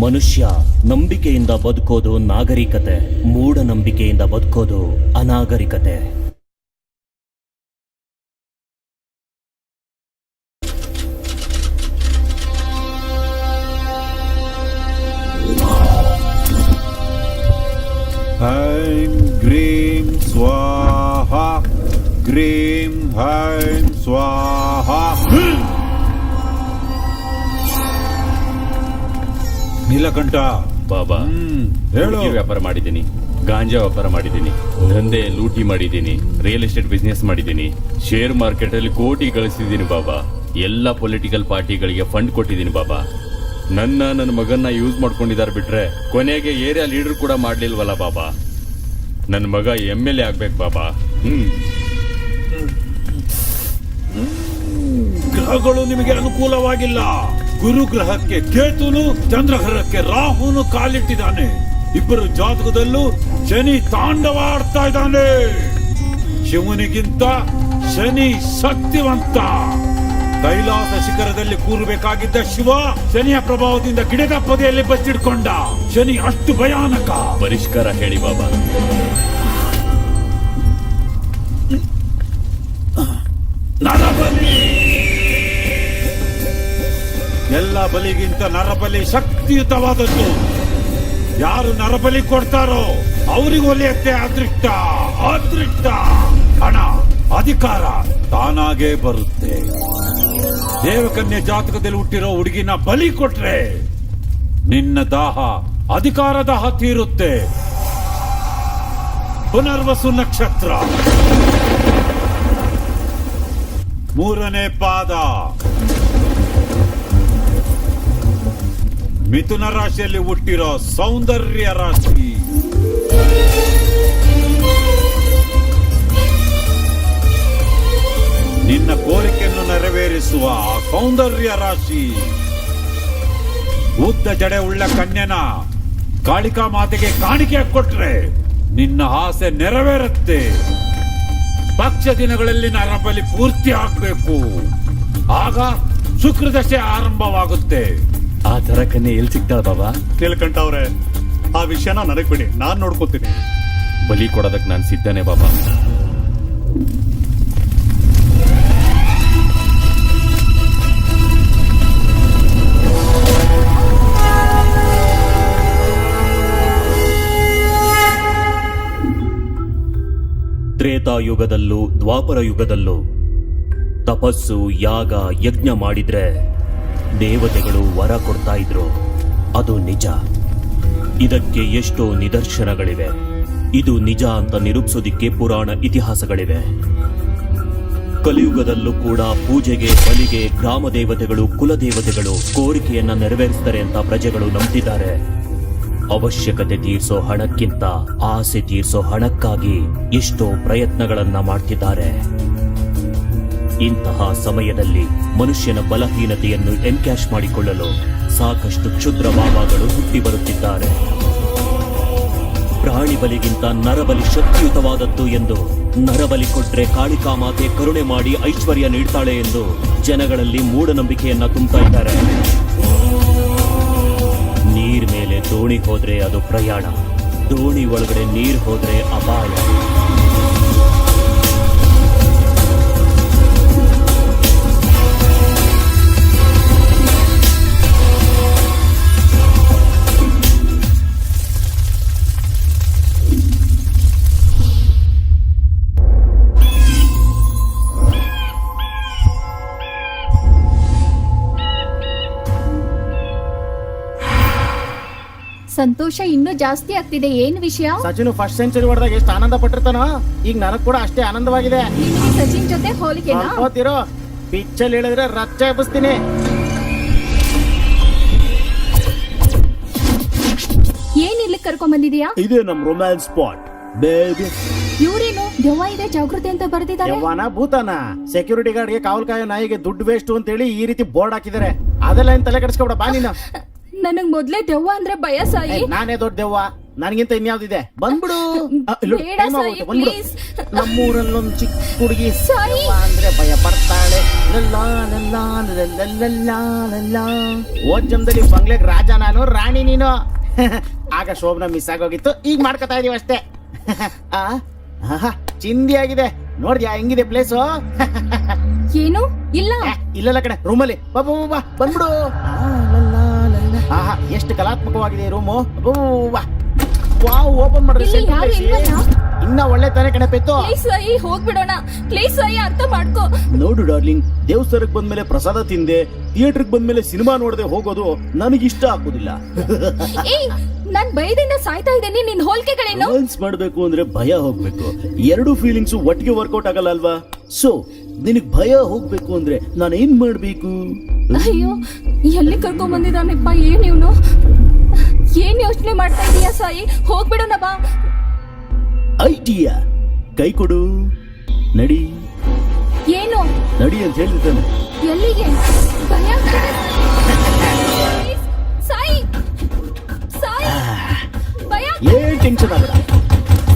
ಮನುಷ್ಯ ನಂಬಿಕೆಯಿಂದ ಬದುಕೋದು ನಾಗರಿಕತೆ, ಮೂಢನಂಬಿಕೆಯಿಂದ ಬದುಕೋದು ಅನಾಗರಿಕತೆ. ಐಂ ಗ್ರೀಂ ಸ್ವಾಹ, ಗ್ರೀಂ ಐಂ ಸ್ವಾಹ. ನೀಲಕಂಠ ಬಾಬಾ, ಹೇಳು. ವ್ಯಾಪಾರ ಮಾಡಿದ್ದೀನಿ, ಗಾಂಜಾ ವ್ಯಾಪಾರ ಮಾಡಿದ್ದೀನಿ, ದಂಧೆ ಲೂಟಿ ಮಾಡಿದ್ದೀನಿ, ರಿಯಲ್ ಎಸ್ಟೇಟ್ ಬಿಸ್ನೆಸ್ ಮಾಡಿದ್ದೀನಿ, ಶೇರ್ ಮಾರ್ಕೆಟ್ ಅಲ್ಲಿ ಕೋಟಿ ಗಳಿಸಿದ್ದೀನಿ ಬಾಬಾ. ಎಲ್ಲ ಪೊಲಿಟಿಕಲ್ ಪಾರ್ಟಿಗಳಿಗೆ ಫಂಡ್ ಕೊಟ್ಟಿದ್ದೀನಿ ಬಾಬಾ. ನನ್ನ ಮಗನ್ನ ಯೂಸ್ ಮಾಡ್ಕೊಂಡಿದ್ದಾರೆ ಬಿಟ್ರೆ ಕೊನೆಗೆ ಏರಿಯಾ ಲೀಡರ್ ಕೂಡ ಮಾಡ್ಲಿಲ್ವಲ್ಲ ಬಾಬಾ. ನನ್ನ ಮಗ MLA ಆಗ್ಬೇಕು ಬಾಬಾ. ಗ್ರಹಗಳು ನಿಮಗೆ ಅನುಕೂಲವಾಗಿಲ್ಲ. ಗುರು ಗ್ರಹಕ್ಕೆ ಕೇತುನು, ಚಂದ್ರಗ್ರಹಕ್ಕೆ ರಾಹುನು ಕಾಲಿಟ್ಟಿದ್ದಾನೆ. ಇಬ್ಬರು ಜಾತಕದಲ್ಲೂ ಶನಿ ತಾಂಡವಾಡ್ತಾ ಇದ್ದಾನೆ. ಶಿವನಿಗಿಂತ ಶನಿ ಶಕ್ತಿವಂತ. ಕೈಲಾಸ ಶಿಖರದಲ್ಲಿ ಕೂರಬೇಕಾಗಿದ್ದ ಶಿವ ಶನಿಯ ಪ್ರಭಾವದಿಂದ ಗಿಡದ ಪೊದೆಯಲ್ಲಿ ಬಚ್ಚಿಡ್ಕೊಂಡ. ಶನಿ ಅಷ್ಟು ಭಯಾನಕ. ಪರಿಷ್ಕಾರ ಹೇಳಿ ಬಾಬಾ. ನರಬಲಿ. ಎಲ್ಲ ಬಲಿಗಿಂತ ನರಬಲಿ ಶಕ್ತಿಯುತವಾದದ್ದು. ಯಾರು ನರಬಲಿ ಕೊಡ್ತಾರೋ ಅವರಿಗೆ ಒಲಿಯತ್ತೆ ಅದೃಷ್ಟ. ಅದೃಷ್ಟ, ಹಣ, ಅಧಿಕಾರ ತಾನಾಗೇ ಬರುತ್ತೆ. ದೇವಕನ್ಯೆ ಜಾತಕದಲ್ಲಿ ಹುಟ್ಟಿರೋ ಹುಡುಗಿನ ಬಲಿ ಕೊಟ್ರೆ ನಿನ್ನ ದಾಹ, ಅಧಿಕಾರ ದಾಹ ತೀರುತ್ತೆ. ಪುನರ್ವಸು ನಕ್ಷತ್ರ, 3ನೇ ಪಾದ, ಮಿಥುನ ರಾಶಿಯಲ್ಲಿ ಹುಟ್ಟಿರೋ ಸೌಂದರ್ಯ ರಾಶಿ. ನಿನ್ನ ಕೋರಿಕೆಯನ್ನು ನೆರವೇರಿಸುವ ಸೌಂದರ್ಯ ರಾಶಿ. ಉದ್ದ ಜಡೆ ಉಳ್ಳ ಕನ್ಯನ ಕಾಳಿಕಾ ಮಾತೆಗೆ ಕಾಣಿಕೆ ಕೊಟ್ರೆ ನಿನ್ನ ಆಸೆ ನೆರವೇರುತ್ತೆ. ಪಕ್ಷ ದಿನಗಳಲ್ಲಿ ನರಬಲಿ ಪೂರ್ತಿ ಆಗ್ಬೇಕು. ಆಗ ಶುಕ್ರದಶೆ ಆರಂಭವಾಗುತ್ತೆ. ಆ ತರ ಕನ್ಯೆ ಎಲ್ಲಿ ಸಿಗ್ತಾಳ ಬಾಬಾ? ನೀಲಕಂಠ ಅವ್ರೆ, ಆ ವಿಷಯನ ನನಗ್ ಬಿಡಿ, ನಾನ್ ನೋಡ್ಕೋತೀನಿ. ಬಲಿ ಕೊಡೋದಕ್ಕೆ ನಾನು ಸಿದ್ಧನೇ ಬಾಬಾ. ತ್ರೇತಾಯುಗದಲ್ಲೂ ದ್ವಾಪರ ಯುಗದಲ್ಲೂ ತಪಸ್ಸು, ಯಾಗ, ಯಜ್ಞ ಮಾಡಿದ್ರೆ ದೇವತೆಗಳು ವರ ಕೊಡ್ತಾ ಇದ್ರು. ಅದು ನಿಜ. ಇದಕ್ಕೆ ಎಷ್ಟೋ ನಿದರ್ಶನಗಳಿವೆ. ಇದು ನಿಜ ಅಂತ ನಿರೂಪಿಸೋದಿಕ್ಕೆ ಪುರಾಣ ಇತಿಹಾಸಗಳಿವೆ. ಕಲಿಯುಗದಲ್ಲೂ ಕೂಡ ಪೂಜೆಗೆ, ಬಲಿಗೆ ಗ್ರಾಮ ದೇವತೆಗಳು, ಕುಲದೇವತೆಗಳು ಕೋರಿಕೆಯನ್ನ ನೆರವೇರಿಸ್ತಾರೆ ಅಂತ ಪ್ರಜೆಗಳು ನಂಬ್ತಿದ್ದಾರೆ. ಅವಶ್ಯಕತೆ ತೀರ್ಸೋ ಹಣಕ್ಕಿಂತ ಆಸೆ ತೀರ್ಸೋ ಹಣಕ್ಕಾಗಿ ಎಷ್ಟೋ ಪ್ರಯತ್ನಗಳನ್ನ ಮಾಡ್ತಿದ್ದಾರೆ. ಇಂತಹ ಸಮಯದಲ್ಲಿ ಮನುಷ್ಯನ ಬಲಹೀನತೆಯನ್ನು ಎನ್ಕ್ಯಾಶ್ ಮಾಡಿಕೊಳ್ಳಲು ಸಾಕಷ್ಟು ಕ್ಷುದ್ರ ಬಾಬಾಗಳು ಹುಟ್ಟಿ ಬರುತ್ತಿದ್ದಾರೆ. ಪ್ರಾಣಿ ಬಲಿಗಿಂತ ನರಬಲಿ ಶಕ್ತಿಯುತವಾದದ್ದು ಎಂದು, ನರಬಲಿ ಕೊಟ್ರೆ ಕಾಳಿಕಾ ಮಾತೆ ಕರುಣೆ ಮಾಡಿ ಐಶ್ವರ್ಯ ನೀಡ್ತಾಳೆ ಎಂದು ಜನಗಳಲ್ಲಿ ಮೂಢನಂಬಿಕೆಯನ್ನ ತುಂಬುತ್ತಾ ಇದ್ದಾರೆ. ನೀರ್ ಮೇಲೆ ದೋಣಿ ಹೋದ್ರೆ ಅದು ಪ್ರಯಾಣ, ದೋಣಿ ಒಳಗಡೆ ನೀರ್ ಹೋದ್ರೆ ಅಪಾಯ. ಸಂತೋಷ ಇನ್ನೂ ಜಾಸ್ತಿ ಆಗ್ತಿದೆ. ಏನ್ ವಿಷಯ? ಸಚಿನ್ ಫಸ್ಟ್ ಸೆಂಚುರಿ ಹೊಡೆದಾಗ ಎಷ್ಟು ಆನಂದ ಪಟ್ಟಿರ್ತಾನೋ, ಈಗ ನನಗ್ ಕೂಡ ಅಷ್ಟೇ ಆನಂದವಾಗಿದೆ. ಸಚಿನ್ ಜೊತೆ ಹೋಲಿಕೆನಾ? ಹೋಗ್ತಿರೋ ಪಿಚ್ಚಲ್ಲಿ ಹೇಳಿದ್ರೆ ರಚ್ಚ ಎಬ್ಬಿಸ್ತೀನಿ. ಏನ್ ಇಲ್ಲಿ ಕರ್ಕೊಂಡ್ ಬಂದಿದ್ಯಾ? ಇದೇ ನಮ್ ರೊಮ್ಯಾನ್ಸ್ ಸ್ಪಾಟ್ ಬೇಬಿ. ಇವ್ರೇನು ದೆವ್ವ ಇದೆ ಜಾಗೃತಿ ಅಂತ ಬರ್ದಿದ್ದಾರೆ. ಯವ್ವನ ಭೂತಾನ ಸೆಕ್ಯೂರಿಟಿ ಗಾರ್ಡ್ಗೆ ಕಾವಲ್ ಕಾಯೋ ನಾಯಿಗೆ ದುಡ್ಡು ವೇಸ್ಟ್ ಅಂತ ಹೇಳಿ ಈ ರೀತಿ ಬೋರ್ಡ್ ಹಾಕಿದ್ದಾರೆ. ಅದೆಲ್ಲ ಏನ್ ತಲೆ ಕೆಡಿಸ್ಕೊಬೇಡ, ಬಾ ನೀನು. ನನಗ್ ಮೊದ್ಲೇ ದೆವ್ವ ಅಂದ್ರೆ ಭಯ ಸಾಯಿ. ನಾನೇ ದೊಡ್ಡ ದೆವ್ವ. ನನಗಿಂತ ಇನ್ಯಾವ್ದಿದೆ ಬಂದ್ಬಿಡು ಬೇಡ ಸಾಯಿ, ಬಂದ್ಬಿಡು please. ನಮ್ಮೂರಲ್ಲೊಂದ್ ಚಿಕ್ಕ ಹುಡುಗಿ ಸಾಯಿ. ಅಂದ್ರೆ ಭಯ ಪಡ್ತಾಳೆ ಓದ್ ಜಮ್ದಲ್ಲಿ ಬಂಗ್ಲೆಗ್ ರಾಜ ನಾನು ರಾಣಿ ನೀನು ಆಗ ಶೋಭನ ಮಿಸ್ ಆಗೋಗಿತ್ತು ಈಗ ಮಾಡ್ಕೊತಾ ಇದೀವಿ ಅಷ್ಟೇ ಚಿಂದಿ ಆಗಿದೆ ನೋಡ್ದ್ಯಾ ಹೆಂಗಿದೆ ಪ್ಲೇಸು ಏನು ಇಲ್ಲ ಇಲ್ಲಲ್ಲ ಕಡೆ ರೂಮಲ್ಲಿ ಬಾ ಬಾ ಬಾ, ಬಂದ್ಬಿಡು ಆಹಾ ಎಷ್ಟು ಕಲಾತ್ಮಕವಾಗಿದೆ ರೂಮು ವಾವ್ ಓಪನ್ ಮಾಡ್ರಿ ಇಲ್ಲಿ ಯಾರು ಇಲ್ವಲ್ಲ? ಇನ್ನ ಒಳ್ಳೆ ತಾನೇ ಕಣೆ ಪೆತ್ತು ಪ್ಲೀಸ್ ಸಾಯಿ ಹೋಗ್ಬಿಡೋಣ, ಪ್ಲೀಸ್ ಸಾಯಿ ಅರ್ಥ ಮಾಡ್ಕೋ. ನೋಡು ಡಾರ್ಲಿಂಗ್, ದೇವಸ್ಥಾನಕ್ ಬಂದ್ಮೇಲೆ ಪ್ರಸಾದ ತಿಂದೆ, ಥಿಯೇಟರ್ಗೆ ಬಂದ್ಮೇಲೆ ಸಿನಿಮಾ ನೋಡದೆ ಹೋಗೋದು ನನಗಿಷ್ಟ ಆಗೋದಿಲ್ಲ. ಏಯ್ ನಾನ್ ಭಯದಿಂದ ಸಾಯ್ತಾ ಇದ್ದೀನಿ, ನಿನ್ ಹೋಲ್ಕೆಗಳೇನು? ರೋಮ್ಯಾನ್ಸ್ ಮಾಡ್ಬೇಕು ಅಂದ್ರೆ ಭಯ ಹೋಗ್ಬೇಕು, ಎರಡು ಫೀಲಿಂಗ್ಸ್ ಒಟ್ಟಿಗೆ ವರ್ಕೌಟ್ ಆಗಲ್ಲ ಅಲ್ವಾ? ಸೊ ನಿನಗ್ ಭಯ ಹೋಗ್ಬೇಕು ಅಂದ್ರೆ ನಾನು ಏನ್ ಮಾಡ್ಬೇಕು? ಅಯ್ಯೋ ಎಲ್ಲಿ ಕರ್ಕೊಂಡ್ ಬಂದಿದ್ದಾನಪ್ಪ, ಏನ್ ಇವನು? ಏನ್ ಯೋಚನೆ ಮಾಡ್ತಾ ಇದೀಯಾ ಸಾಯಿ? ಹೋಗ್ಬಿಡೋಣ ಬಾ. ಐಡಿಯಾ, ಕೈ ಕೊಡು, ನಡಿ ಏನು ನಡಿ ಅಂತ ಹೇಳಿದ್ದಾನೆ. ಎಲ್ಲಿಗೆ? ಭಯ ಆಗ್ತಿದೆ. Please, ಸಾಯಿ ಸಾಯಿ ಭಯ ಏನ್ ಟೆನ್ಷನ್ ಆಗಲ್ಲ,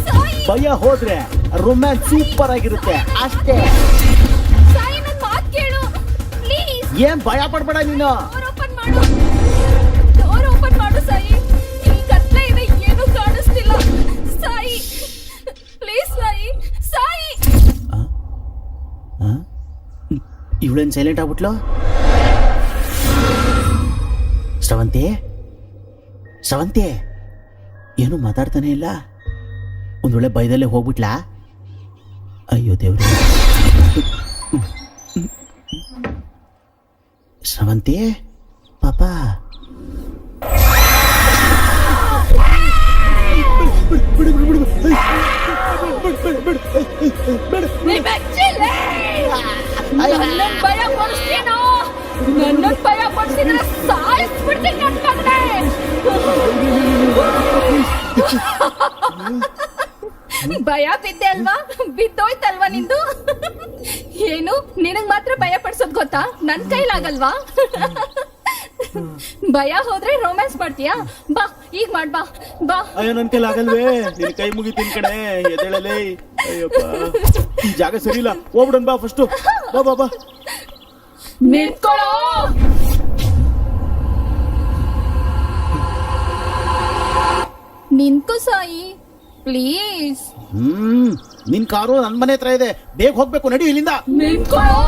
ಸಾಯಿ ಭಯ ಹೋದ್ರೆ ರೊಮ್ಯಾನ್ಸ್ ಸೂಪರ್ ಆಗಿರುತ್ತೆ ಅಷ್ಟೇ. ಸಾಯಿ ನನ್ ಮಾತ್ ಕೇಳು ಪ್ಲೀಸ್. ಏನ್ ಭಯ ಪಡ್ಬೇಡ ನೀನು. ಡೋರ್ ಓಪನ್ ಮಾಡು, ಡೋರ್ ಓಪನ್ ಮಾಡು ಸಾಯಿ. ಇಲ್ಲಿ ಕತ್ಲೆ ಇದೆ, ಏನು ಕಾಣಿಸ್ತಿಲ್ಲ. ಸಾಯಿ ಪ್ಲೀಸ್ ಸಾಯಿ, ಸಾಯಿ. ಇವಳೇನ್ ಸೈಲೆಂಟ್ ಆಗ್ಬಿಟ್ಲು? ಶ್ರವಂತಿ, ಶ್ರವಂತಿ ಏನು ಮಾತಾಡ್ತಾನೆ ಇಲ್ಲ? ಒಂದ್ ವೇಳೆ ಭಯದಲ್ಲೇ ಹೋಗ್ಬಿಟ್ಲಾ? ಅಯ್ಯೋ ದೇವ್ರೆ. ಶ್ರವಂತಿ ಪಾಪ ನನ್ನ ಭಯ ಪಡಿಸ್ತೀನೋ? ನನ್ನ ಭಯ ಪಡಿಸಿದ್ರೆ ಸಾಯಿಸ್ಬಿಡ್ತೀನಿ ನನ್ನ ಮಗನೇ. ಭಯ ಬಿದ್ದೆ ಅಲ್ವಾ? ಬಿದ್ದೋಯ್ತಲ್ವಾ ನಿಂದು? ಏನು ನಿನಗ್ ಮಾತ್ರ ಭಯ ಪಡಿಸೋದ್ ಗೊತ್ತಾ? ನನ್ ಕೈಲಾಗಲ್ವಾ? ಭಯ ಹೋದ್ರೆ ರೊಮ್ಯಾನ್ಸ್ ಮಾಡ್ತೀಯಾ? ಬಾ ಈಗ ಮಾಡ್, ಬಾ ಬಾ. ಅಯ್ಯೋ ನನ್ ಕೈಲಿ ಆಗಲ್ವೇ, ನಿನ್ ಕೈ ಮುಗಿತೀನಿ ಕಣೆ, ಎದ್ದೇಳಲೇ. ಅಯ್ಯಪ್ಪ ಈ ಜಾಗ ಸರಿ ಇಲ್ಲ, ಹೋಗ್ಬಿಡನ್ ಬಾ ಫಸ್ಟ್. ಬಾ ಬಾ ಬಾ. ನಿಂತ್ಕೊಳ್ಳೋ. ನಿಂತ್ಕೋ ಸಾಯಿ ಪ್ಲೀಸ್. ನಿನ್ ಕಾರು ನನ್ ಮನೆ ಹತ್ರ ಇದೆ, ಬೇಗ ಹೋಗ್ಬೇಕು, ನಡಿ ಇಲ್ಲಿಂದ. ನಿಂತ್ಕೊಳ್ಳೋ.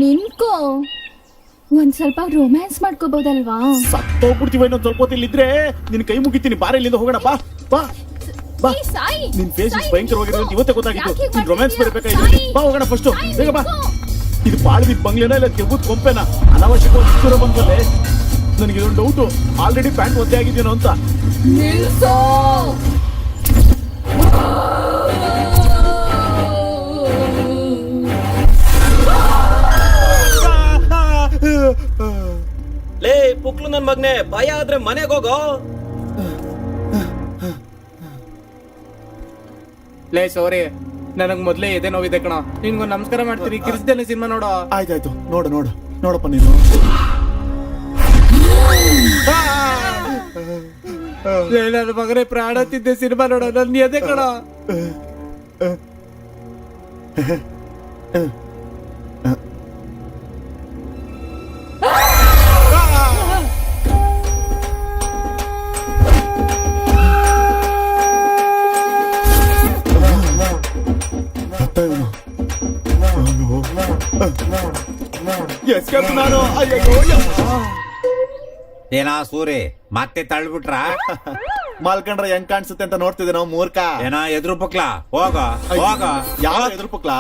ನಿಂತ್ಕೋ, ಒಂದ್ ಸ್ವಲ್ಪ ರೊಮ್ಯಾನ್ಸ್ ಮಾಡ್ಕೋಬಹುದಲ್ವಾ? ಸತ್ತೋಗ್ಬಿಡ್ತೀವಿ ಇನ್ನೊಂದ್ ಸ್ವಲ್ಪ ಹೊತ್ತು ಇಲ್ಲಿದ್ರೆ. ನಿನ್ ಕೈ ಮುಗಿತೀನಿ, ಬಾರ ಇಲ್ಲಿಂದ ಹೋಗೋಣ. ಬಾ ಬಾ ಬಾ. ಏ, ಸಾಯಿ, ನಿನ್ ಫೇಸ್ ಸಾಯಿ, ಭಯಂಕರವಾಗಿರೋದು ಅಂತ ಇವತ್ತೇ ಗೊತ್ತಾಗಿತ್ತು. ಯಾಕೆ ನೀನ್ ರೊಮ್ಯಾನ್ಸ್ ಮಾಡ್ತಿದ್ಯಾ? ಬರ್ಬೇಕಾಯ್ತು. ಸಾಯಿ, ಬಾ ಹೋಗೋಣ ಫಸ್ಟ್, ಬೇಗ ಬಾ. ನಿಂತ್ಕೋ. ಇದು ಬಾಳ್ಬಿದ್ ಬಂಗ್ಲೆನ ಇಲ್ಲ ತೆಗುದ್ ಕೊಂಪೆನ? ಅನಾವಶ್ಯಕವಾಗಿ ದೂರ ಬಂದ್ಮೇಲೆ ನನಗೆ ಇದೊಂದು ಡೌಟು, ಆಲ್ರೆಡಿ ಪ್ಯಾಂಟ್ ಒದ್ದೆ ಆಗಿದ್ದೇನೋ ಅಂತ. ನಿಲ್ಸೋ. ಲೇ ಪುಕ್ಲು ನನ್ ಮಗ್ನೆ, ಭಯ ಆದ್ರೆ ಮನೆಗೆ ಹೋಗೋ. ಲೇ ಸೋರಿ, ನನಗ್ ಮೊದ್ಲೇ ಎದೆ ನೋವಿದೆ ಕಣ. ನಿನ್ಗೊಂದು ನಮಸ್ಕಾರ ಮಾಡ್ತೀನಿ, ಕಿರಿಸ್ದೇನೆ ಸಿನಿಮಾ ನೋಡೋ. ಆಯ್ತಾಯ್ತು, ನೋಡು ನೋಡು ನೋಡಪ್ಪ ನೀನು. ಲೇ ನನ್ನ ಮಗನೇ, ಪ್ರಾಣ ತಿದ್ದೆ ಸಿನಿಮಾ ನೋಡೋ, ನನ್ನ ಎದೆ ಕಣ. ನಾನು ಅಯ್ಯೋ ಏನಾ ಸೂರಿ ಮತ್ತೆ ತಳ್ಬಿಟ್ರ? ಮಾಲ್ಕಂಡ್ರೆ ಹೆಂಗ್ ಕಾಣಿಸುತ್ತೆ ಅಂತ ನೋಡ್ತಿದ್ದೆ ನಾವು ಮೂರ್ಖ. ಏನಾ ಎದ್ರು ಪಕ್ಲಾ? ಹೋಗ ಹೋಗ. ಯಾವ ಎದುರು ಪಕ್ಲ?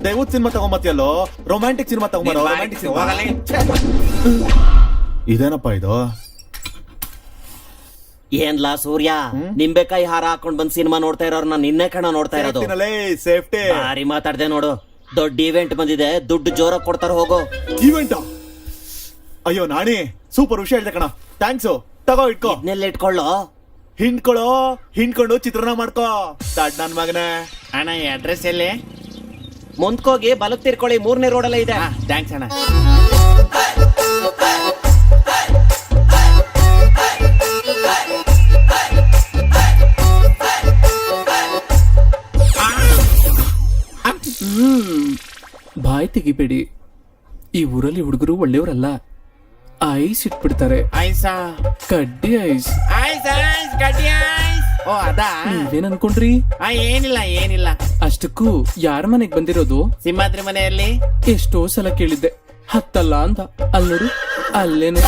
ದೈವದ ಸಿನಿಮಾ ತಗೊಂಬತ್ತಿಯಲ್ಲೋ, ರೊಮ್ಯಾಂಟಿಕ್ ಸಿನಿಮಾ ತಗೊಂಬರೋ. ರೊಮ್ಯಾಂಟಿಕ್ ಸಿನಿಮಾ ಇದೇನಪ್ಪ ಇದು? ಏನ್ಲಾ ಸೂರ್ಯ, ನಿಂಬೆಕಾಯಿ ಹಾರ ಹಾಕೊಂಡ್ ಬಂದ್ ಸಿನಿಮಾ ನೋಡ್ತಾ ಇರೋರ್ನ ನಿನ್ನೆ ಕಣ ನೋಡ್ತಾ ಇರೋದು. ಸೇಫ್ಟಿ ಭಾರಿ ಮಾತಾಡ್ದೆ ನೋಡು. ದೊಡ್ಡ ಇವೆಂಟ್ ಬಂದಿದೆ, ದುಡ್ಡು ಜೋರಾಗಿ ಕೊಡ್ತಾರ, ಹೋಗೋ. ಇವೆಂಟ್? ಅಯ್ಯೋ ನಾಣಿ, ಸೂಪರ್ ವಿಷಯ ಹೇಳ್ದೆ ಕಣ, ಥ್ಯಾಂಕ್ಸು. ತಗೋ ಇಟ್ಕೋ. ಇದನ್ನೆಲ್ಲ ಇಟ್ಕೊಳ್ಳೋ. ಹಿಂಡ್ಕೊಂಡು ಚಿತ್ರಾನ್ನ ಮಾಡ್ಕೋ. ದಡ್ ನನ್ ಮಗನೇ. ಅಣ್ಣ ಈ ಅಡ್ರೆಸ್ ಎಲ್ಲಿ? ಮುಂದ್ಕೋಗಿ ಬಲಕ್ ತಿರ್ಕೊಳ್ಳಿ, 3ನೇ ರೋಡಲ್ಲೇ ಇದೆ. ಥ್ಯಾಂಕ್ಸ್ ಅಣ್ಣ. ಬಾಯ್ ತೆಗಿಬೇಡಿ. ಈ ಊರಲ್ಲಿ ಹುಡುಗರು ಒಳ್ಳೆಯವರಲ್ಲ. ಐಸ್ ಇಟ್ಬಿಡ್ತಾರೆ. ಆಯ್ಸಾ ಕಡ್ಡಿ ಐಸ್. ಆಯ್ಸ್ ಆಯ್ಸ್ ಗಟ್ಟಿ ಆಯ್ಸ್. ಓ ಅದಾ? ನೀವೇನ್ ಅನ್ಕೊಂಡ್ರಿ? ಏನಿಲ್ಲ ಅಷ್ಟಕ್ಕೂ ಯಾರ ಮನೆಗ್ ಬಂದಿರೋದು? ಸಿಂಹಾದ್ರಿ ಮನೆಯಲ್ಲಿ. ಎಷ್ಟೋ ಸಲ ಕೇಳಿದ್ದೆ, ಹತ್ತಲ್ಲ ಅಂತ. ಅಲ್ಲಿ ನೋಡು, ಅಲ್ಲೇನೆ.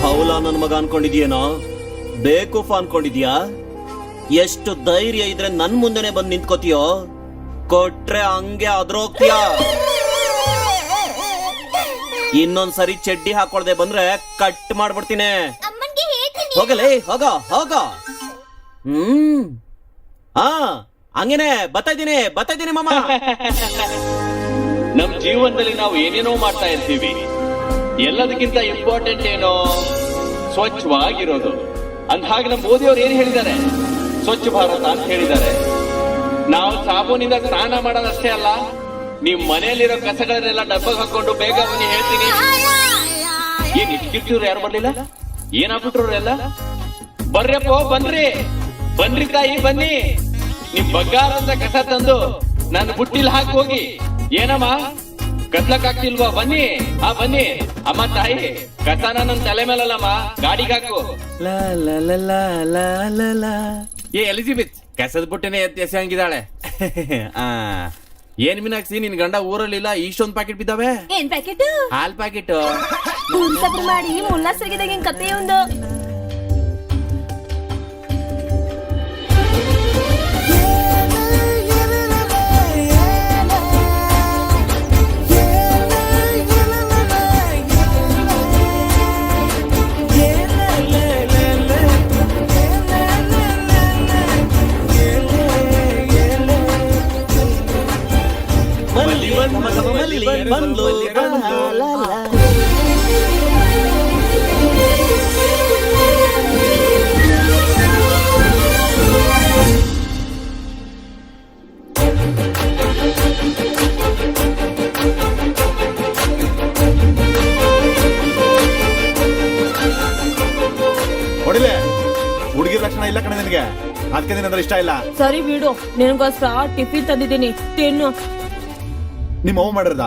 ಹೌಲಾ ನನ್ ಮಗ ಅನ್ಕೊಂಡಿದ್ಯೇನೋ? ಬೇಕೂಫ್ ಅನ್ಕೊಂಡಿದ್ಯಾ? ಎಷ್ಟು ಧೈರ್ಯ ಇದ್ರೆ ನನ್ ಮುಂದೆನೆ ಬಂದ್ ನಿಂತ್ಕೋತೀಯೋ? ಕೊಟ್ರೆ ಹಂಗೆ ಅದ್ರೋಗ್ತೀಯ. ಇನ್ನೊಂದ್ಸರಿ ಚಡ್ಡಿ ಹಾಕೊಳ್ದೆ ಬಂದ್ರೆ ಕಟ್ ಮಾಡ್ಬಿಡ್ತೀನಿ. ಹೋಗಲೇ ಹೋಗ ಹೋಗ. ಹಾ ಹಂಗೇನೆ ಬರ್ತಾ ಇದ್ದೀನಿ ಮಾಮ. ನಮ್ ಜೀವನದಲ್ಲಿ ನಾವು ಏನೇನೋ ಮಾಡ್ತಾ ಇರ್ತೀವಿ. ಎಲ್ಲದಕ್ಕಿಂತ ಇಂಪಾರ್ಟೆಂಟ್ ಏನೋ ಸ್ವಚ್ಛವಾಗಿರೋದು. ಅಂದಾಗ ನಮ್ಮ ಮೋದಿಯವ್ರು ಏನ್ ಹೇಳಿದ್ದಾರೆ? ಸ್ವಚ್ಛ ಭಾರತ ಅಂತ ಹೇಳಿದ್ದಾರೆ. ನಾವು ಸಾಬೂನಿಂದ ಸ್ನಾನ ಮಾಡೋದಷ್ಟೇ ಅಲ್ಲ, ನಿಮ್ ಮನೆಯಲ್ಲಿರೋ ಕಸಗಳನ್ನೆಲ್ಲ ಡಬ್ಬಗೆ ಹಾಕೊಂಡು ಬೇಗ ಬನ್ನಿ ಹೇಳ್ತೀನಿ. ಏನ್ ಇಟ್ಕಿರ್ತಿವ್ರು ಯಾರು ಬರ್ಲಿಲ್ಲ? ಏನಾಗ್ಬಿಟ್ರು ಎಲ್ಲ? ಬರ್ರಪ್ಪ ಬನ್ರಿ ತಾಯಿ ಬನ್ನಿ. ನಿಮ್ ಬಗ್ಗಾರಂತ ಕಸ ತಂದು ನನ್ನ ಬುಟ್ಟಿಲ್ ಹಾಕಿ ಹೋಗಿ. ಏನಮ್ಮ ಕತ್ಲಕ್ ಆಗ್ತಿಲ್ವಾ? ಬನ್ನಿ ಬನ್ನಿ. ಅಮ್ಮ ತಾಯಿ ಕಸನ ನನ್ ತಲೆ ಮೇಲಲ್ಲಮ್ಮ, ಗಾಡಿಗೆ ಹಾಕು. ಲಾ ಲಾ ಲಾ ಲಾ ಲಾ ಲಾ ಲಾ. ಏ ಎಲಿಜಿಬೆತ್ ಕೆಸದ ಬುಟ್ಟಿನೇ ಎಸಿ ಹಂಗಿದ್ದಾಳೆ. ಏನ್ ಮೀನಾಕ್ಷಿ, ನಿನ್ ಗಂಡ ಊರಲ್ಲಿಲ್ಲ, ಇಷ್ಟೊಂದ್ ಪ್ಯಾಕೆಟ್ ಬಿದ್ದಾವೆ? ಏನ್ ಪ್ಯಾಕೆಟ್? ಹಾಲ್ ಪ್ಯಾಕೆಟ್. ಸಬ್ರು ಮಾಡಿ ಮುಲ್ಲಾಸರಿಗಿದಾಗ ಕತೆ ಒಂದು. ಬಂದ್ಲು. ಹೊಡಿಲೆ ಹುಡುಗಿರ ಲಕ್ಷಣ ಇಲ್ಲ ಕಣೆ ನಿನಗೆ, ಅದಕ್ಕೆ ನಿನಂದ್ರೆ ಇಷ್ಟ ಇಲ್ಲ. ಸರಿ ಬಿಡು, ನಿನಗೋಸ್ಕರ ಟಿಫಿನ್ ತಂದಿದ್ದೀನಿ, ತಿನ್ನು. ನಿಮ್ಮ ಅವ್ವ ಮಾಡಿರದ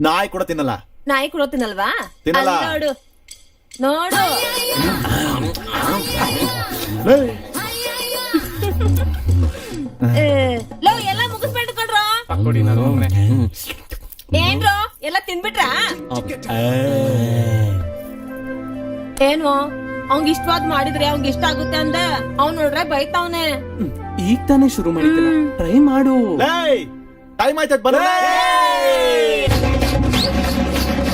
ನಾಯಿ ಕೂಡ ತಿನ್ನಲ್ಲ. ನಾಯಿ ಕೂಡ ತಿನ್ನಲ್ವಾ? ತಿನ್ನಲ್ಲ. ನೋಡು ನೋಡು. ಲೋ ಎಲ್ಲ ಮುಗಿಸ್ಬಿಟ್ಟು ಕೊಡ್ರೋ. ಕೊಡಿ, ನಾನು ಹೋಗ್ನೆ. ಏನ್ರೋ ಎಲ್ಲ ತಿನ್ಬಿಟ್ರಾ? ಏನು ಅವ್ನ್ ಇಷ್ಟವಾದ್ ಮಾಡಿದ್ರೆ ಅವ್ನ್ ಇಷ್ಟ ಆಗುತ್ತೆ ಅಂದ. ಅವ್ನ್ ನೋಡ್ರೆ ಬೈತಾವ್ನೆ. ಈಗ ತಾನೇ ಶುರು ಮಾಡಿದ್ದಿಲ್ಲ, ಟ್ರೈ ಮಾಡು. ಟೈಮ್ ಆಯ್ತದ ಬರ.